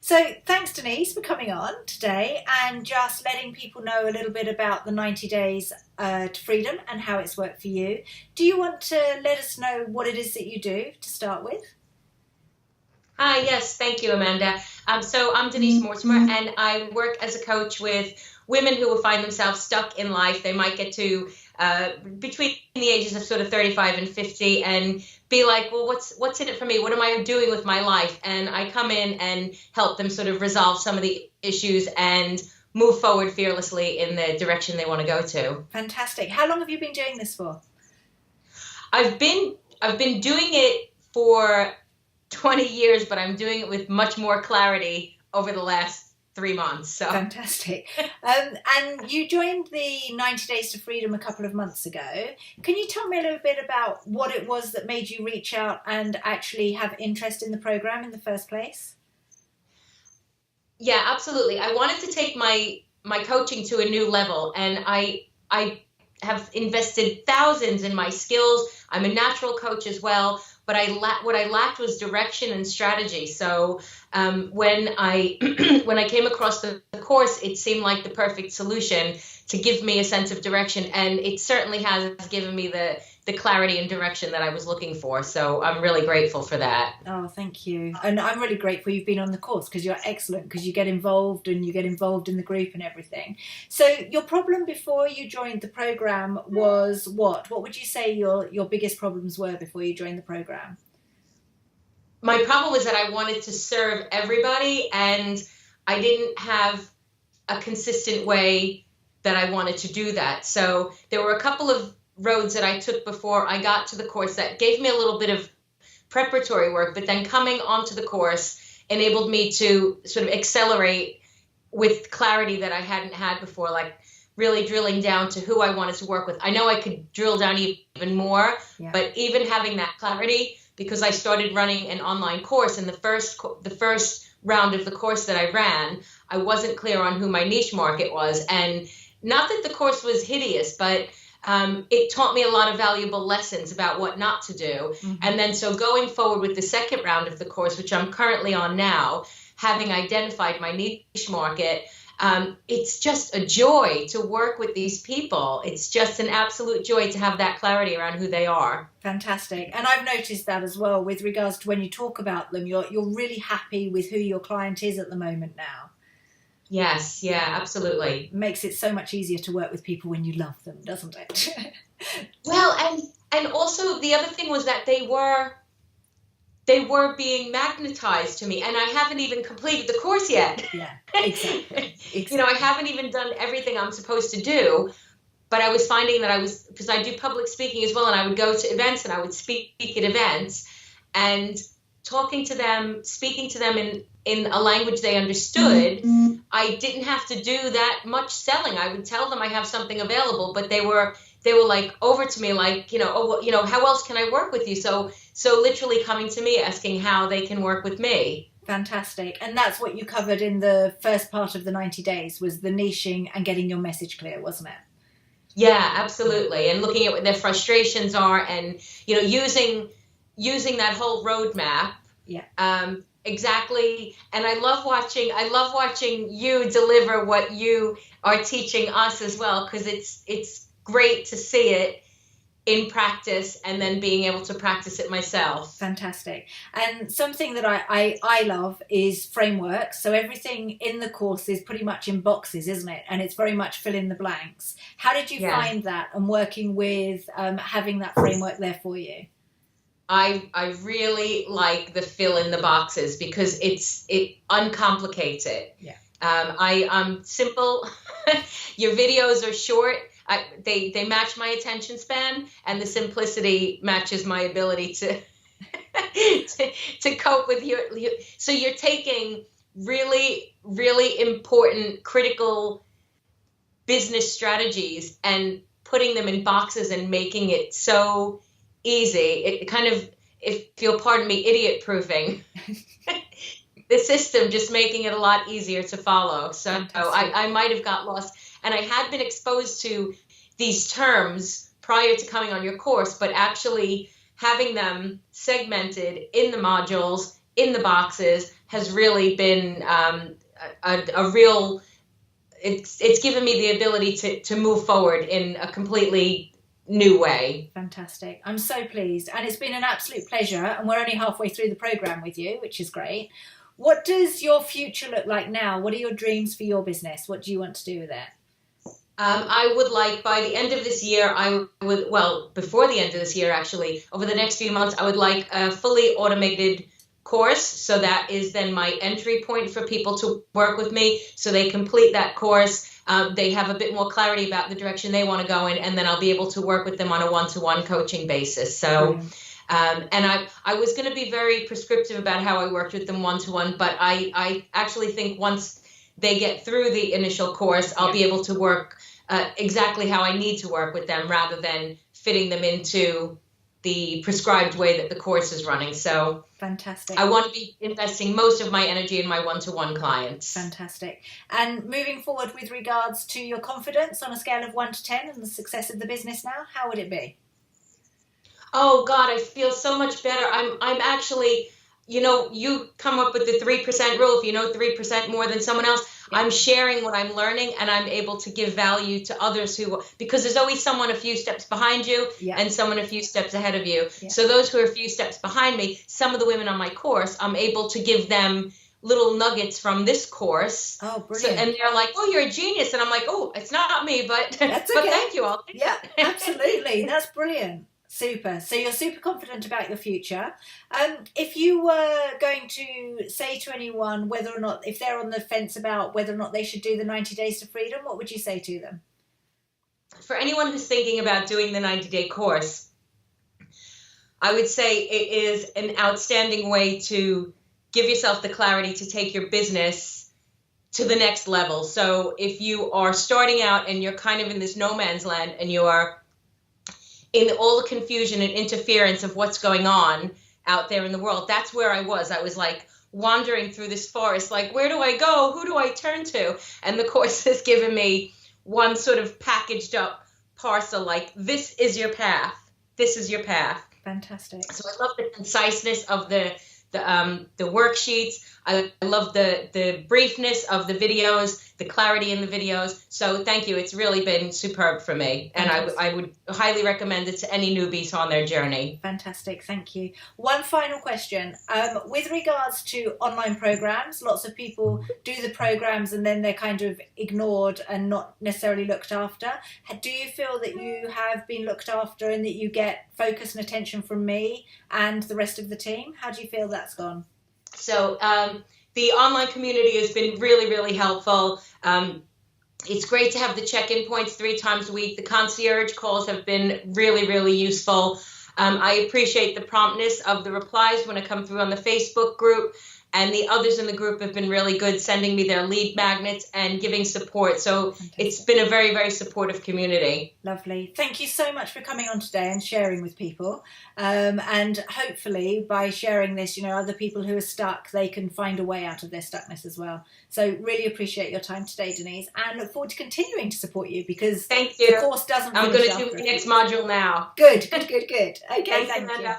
So thanks, Denise, for coming on today and just letting people know a little bit about the 90 days to freedom and how it's worked for you. Do you want to let us know what it is that you do to start with? Hi, yes, thank you, Amanda. So I'm Denise Mortimer, and I work as a coach with women who will find themselves stuck in life. They might get to between the ages of sort of 35 and 50 and be like, well, what's in it for me? What am I doing with my life? And I come in and help them sort of resolve some of the issues and move forward fearlessly in the direction they want to go to. Fantastic. How long have you been doing this for? I've been doing it for 20 years, but I'm doing it with much more clarity over the last 3 months. So fantastic. And you joined the 90 Days to Freedom a couple of months ago. Can you tell me a little bit about what it was that made you reach out and actually have interest in the program in the first place? Yeah, absolutely. I wanted to take my coaching to a new level, and I have invested thousands in my skills. I'm a natural coach as well, but what I lacked was direction and strategy. So when I when I came across the course, it seemed like the perfect solution to give me a sense of direction, and it certainly has given me the clarity and direction that I was looking for. So I'm really grateful for that. Oh, thank you. And I'm really grateful you've been on the course, because you're excellent, because you get involved and you get involved in the group and everything. So your problem before you joined the program was what? What would you say your biggest problems were before you joined the program? My problem was that I wanted to serve everybody, and I didn't have a consistent way that I wanted to do that. So there were a couple of roads that I took before I got to the course that gave me a little bit of preparatory work, but then coming onto the course enabled me to sort of accelerate with clarity that I hadn't had before, like really drilling down to who I wanted to work with. I know I could drill down even more, but even having that clarity, because I started running an online course, and the first round of the course that I ran, I wasn't clear on who my niche market was. And not that the course was hideous, but it taught me a lot of valuable lessons about what not to do. Mm-hmm. And then so going forward with the second round of the course, which I'm currently on now, having identified my niche market, it's just a joy to work with these people. It's just an absolute joy to have that clarity around who they are. Fantastic. And I've noticed that as well with regards to when you talk about them, you're really happy with who your client is at the moment now. Yes, yeah, absolutely. It makes it so much easier to work with people when you love them, doesn't it? Well, and also the other thing was that they were being magnetized to me, and I haven't even completed the course yet. Yeah, exactly. You know, I haven't even done everything I'm supposed to do, but I was finding that because I do public speaking as well, and I would go to events and I would speak at events, and talking to them, speaking to them in a language they understood, I didn't have to do that much selling. I would tell them I have something available, but they were like over to me like, how else can I work with you? So literally coming to me asking how they can work with me. Fantastic. And that's what you covered in the first part of the 90 days, was the niching and getting your message clear, wasn't it? Yeah, absolutely. And looking at what their frustrations are, and, using that whole roadmap. Yeah. Exactly. And I love watching you deliver what you are teaching us as well, because it's great to see it in practice and then being able to practice it myself. Fantastic. And something that I love is frameworks. So everything in the course is pretty much in boxes, isn't it? And it's very much fill in the blanks. How did you find that, and working with having that framework there for you? I really like the fill in the boxes because it uncomplicates it. Yeah. I'm simple. Your videos are short. They match my attention span, and the simplicity matches my ability to to cope with your. So you're taking really, really important, critical business strategies and putting them in boxes and making it so easy. It kind of, if you'll pardon me, idiot proofing the system, just making it a lot easier to follow. So I might have got lost, and I had been exposed to these terms prior to coming on your course, but actually having them segmented in the modules, in the boxes, has really been a real, it's given me the ability to move forward in a completely new way. Fantastic. I'm so pleased. And it's been an absolute pleasure. And we're only halfway through the program with you, which is great. What does your future look like now? What are your dreams for your business? What do you want to do with it? I would like, by the end of this year, before the end of this year, actually, over the next few months, I would like a fully automated course. So that is then my entry point for people to work with me. So they complete that course. They have a bit more clarity about the direction they want to go in, and then I'll be able to work with them on a one-to-one coaching basis. So, and I was going to be very prescriptive about how I worked with them one-to-one, but I actually think once they get through the initial course, I'll be able to work exactly how I need to work with them rather than fitting them into the prescribed way that the course is running. So fantastic. I want to be investing most of my energy in my one-to-one clients. Fantastic. And moving forward with regards to your confidence on a scale of 1 to 10 and the success of the business now, how would it be? Oh God, I feel so much better. I'm actually, you come up with the 3% rule. If you know 3% more than someone else, I'm sharing what I'm learning, and I'm able to give value to others because there's always someone a few steps behind you and someone a few steps ahead of you. So those who are a few steps behind me, some of the women on my course, I'm able to give them little nuggets from this course. Oh, brilliant. And they're like, oh, you're a genius. And I'm like, oh, it's not me, but, that's okay. But thank you. Absolutely. That's brilliant. Super. So you're super confident about your future. If you were going to say to anyone whether or not, if they're on the fence about whether or not they should do the 90 Days to Freedom, what would you say to them? For anyone who's thinking about doing the 90-day course, I would say it is an outstanding way to give yourself the clarity to take your business to the next level. So if you are starting out and you're kind of in this no man's land and you are in all the confusion and interference of what's going on out there in the world, that's where I was. I was like wandering through this forest, like, where do I go? Who do I turn to? And the course has given me one sort of packaged up parcel, like, this is your path. This is your path. Fantastic. So I love the conciseness of the worksheets. I love the briefness of the videos, the clarity in the videos. So thank you. It's really been superb for me. And I would highly recommend it to any newbies on their journey. Fantastic. Thank you. One final question. With regards to online programs, lots of people do the programs and then they're kind of ignored and not necessarily looked after. Do you feel that you have been looked after and that you get focus and attention from me and the rest of the team? How do you feel that's gone? So the online community has been really, really helpful. It's great to have the check-in points 3 times a week. The concierge calls have been really, really useful. I appreciate the promptness of the replies when I come through on the Facebook group. And the others in the group have been really good, sending me their lead magnets and giving support. So it's been a very, very supportive community. Lovely. Thank you so much for coming on today and sharing with people. And hopefully by sharing this, other people who are stuck, they can find a way out of their stuckness as well. So really appreciate your time today, Denise, and look forward to continuing to support you because thank you. The course doesn't I'm going to do the next module now. Good. Okay, thank you.